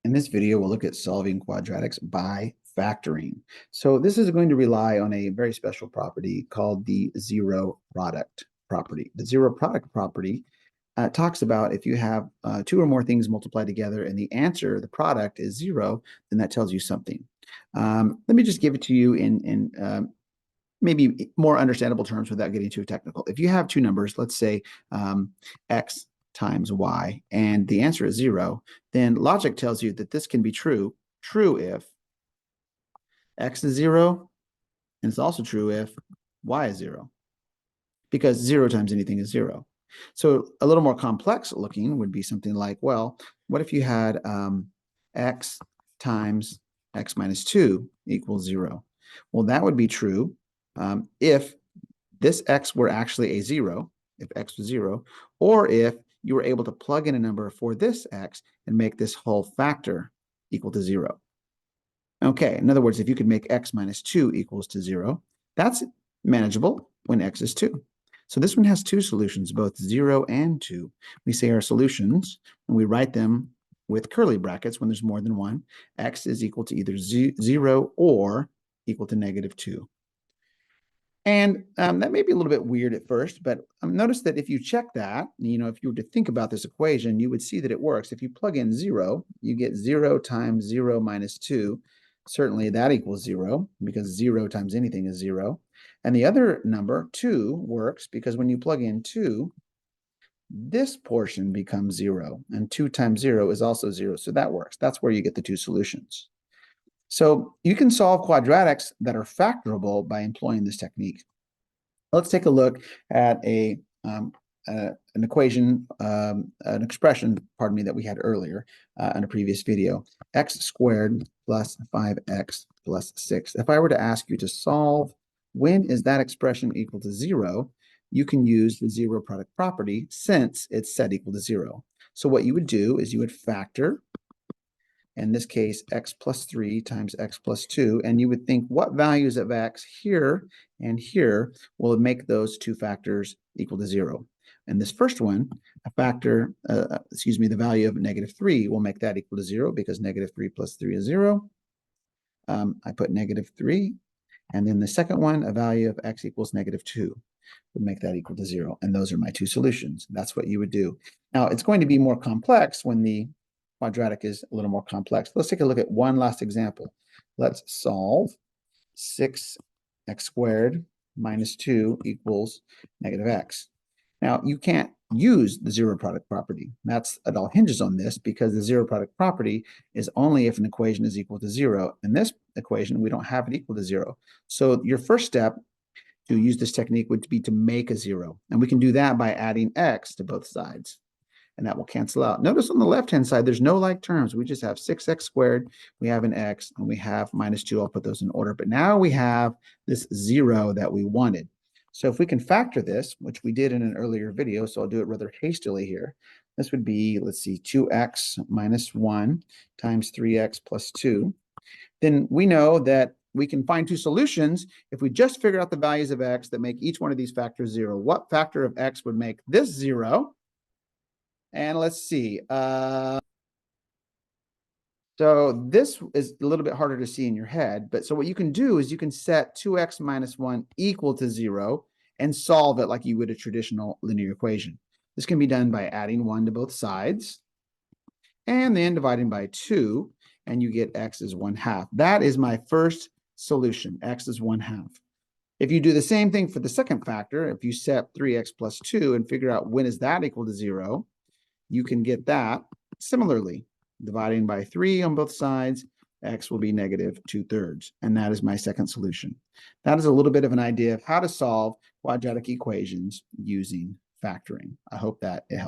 In this video, we'll look at solving quadratics by factoring. So this is going to rely on a very special property called the zero product property. The zero product property talks about if you have two or more things multiplied together and the answer, the product, is zero, then that tells you something. Let me just give it to you in maybe more understandable terms without getting too technical. If you have two numbers, let's say x times y, and the answer is zero, then logic tells you that this can be true if x is zero, and it's also true if y is zero, because zero times anything is zero. So a little more complex looking would be something like, well, what if you had x times x minus 2 equals zero? Well, that would be true if this x were actually a zero, if x was zero, or if you were able to plug in a number for this x and make this whole factor equal to zero. Okay, in other words, if you could make x minus 2 equals to zero, that's manageable when x is 2. So this one has two solutions, both 0 and 2. We say our solutions, and we write them with curly brackets when there's more than one. X is equal to either 0 or equal to negative 2. And that may be a little bit weird at first, but notice that if you check that, if you were to think about this equation, you would see that it works. If you plug in 0, you get 0 times 0 minus 2. Certainly that equals 0, because 0 times anything is 0. And the other number, 2, works because when you plug in 2, this portion becomes 0, and 2 times 0 is also 0, so that works. That's where you get the two solutions. So you can solve quadratics that are factorable by employing this technique. Let's take a look at an equation, an expression, pardon me, that we had earlier in a previous video. X squared plus 5x plus 6. If I were to ask you to solve when is that expression equal to 0, you can use the zero product property since it's set equal to 0. So what you would do is you would factor, in this case, x plus 3 times x plus 2, and you would think what values of x here and here will make those two factors equal to 0. And this first one, a factor, the value of negative 3 will make that equal to 0 because negative 3 plus 3 is 0. I put negative 3. And then the second one, a value of x equals negative 2 would make that equal to 0. And those are my two solutions. That's what you would do. Now, it's going to be more complex when the quadratic is a little more complex. Let's take a look at one last example. Let's solve 6x squared minus 2 equals negative x. Now, you can't use the zero product property. It all hinges on this because the zero product property is only if an equation is equal to 0. In this equation, we don't have it equal to 0. So your first step to use this technique would be to make a 0. And we can do that by adding x to both sides. And that will cancel out. Notice on the left-hand side, there's no like terms. We just have 6x squared, we have an x, and we have minus 2. I'll put those in order. But now we have this 0 that we wanted. So if we can factor this, which we did in an earlier video, so I'll do it rather hastily here. This would be, let's see, 2x minus 1 times 3x plus 2. Then we know that we can find two solutions if we just figure out the values of x that make each one of these factors 0. What factor of x would make this 0? And let's see. So this is a little bit harder to see in your head. But so what you can do is you can set 2x minus 1 equal to 0 and solve it like you would a traditional linear equation. This can be done by adding 1 to both sides and then dividing by 2, and you get x is 1/2. That is my first solution. X is 1/2. If you do the same thing for the second factor, if you set 3x plus 2 and figure out when is that equal to 0, you can get that similarly. Dividing by 3 on both sides, x will be negative 2/3. And that is my second solution. That is a little bit of an idea of how to solve quadratic equations using factoring. I hope that it helps.